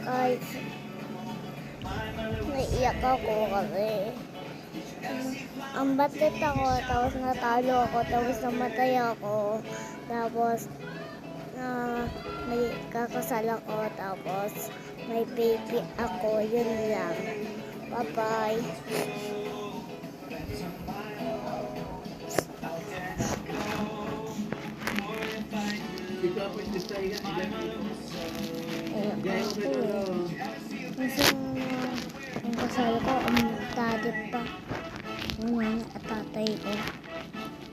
Kahit naiiyak ako kasi ang batit ako, tapos natalo ako, tapos namatay ako, tapos may kakasal ako, tapos may baby ako, yun lang. Bye-bye. Ang kasal ko, ang daddy pa. Ang nanay at tatay ko.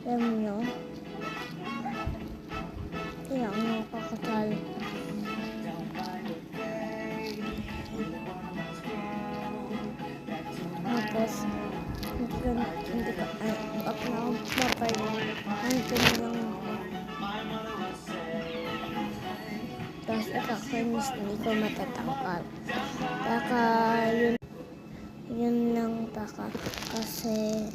Alam nyo? Kaya ako nakakasal. Tapos, hindi ko, ako na akong papay. Ito na lang ako. Tapos, ikakainis, hindi ko matatangkal. Baka, yun lang baka. Kasi,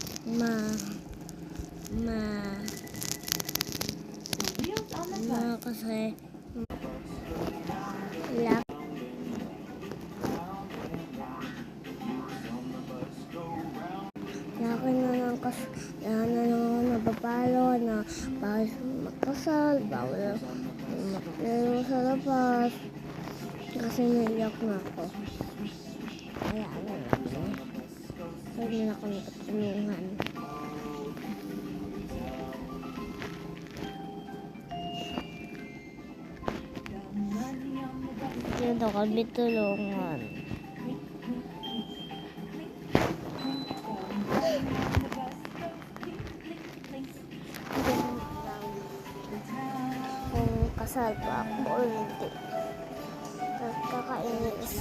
kasi, laki. Laki na lang kasi, na nababalo na bawal magkasal, bawal maglaro sa labas. Kasi naiyak na ako. Kaya ano lang. Pwede na ako natulungan. Hindi na kami tulungan. Kung kasal pa ako o hindi. Kakainis.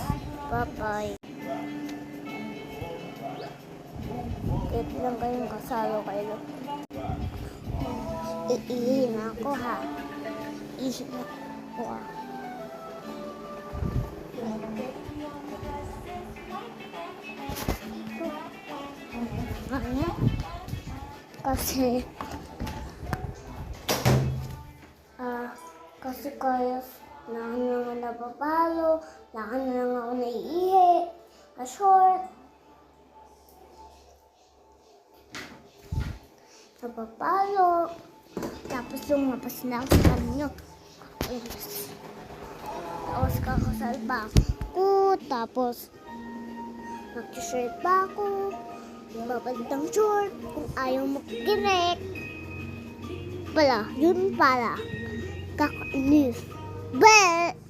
Bye-bye. Kahit lang kayong kasalo kayo. Iihin ako ha. Iihin ako ha. Ano? Kasi kaya lakan na nga napapalo, lakan na nga ako naiihi, short. Napapalo, tapos lumapas na ako sa kanyo. Tapos kakasal pa ako, tapos mag-shirt pa ako, babalik ng short, kung ayaw makikinig. Yun pala. Kakainis. But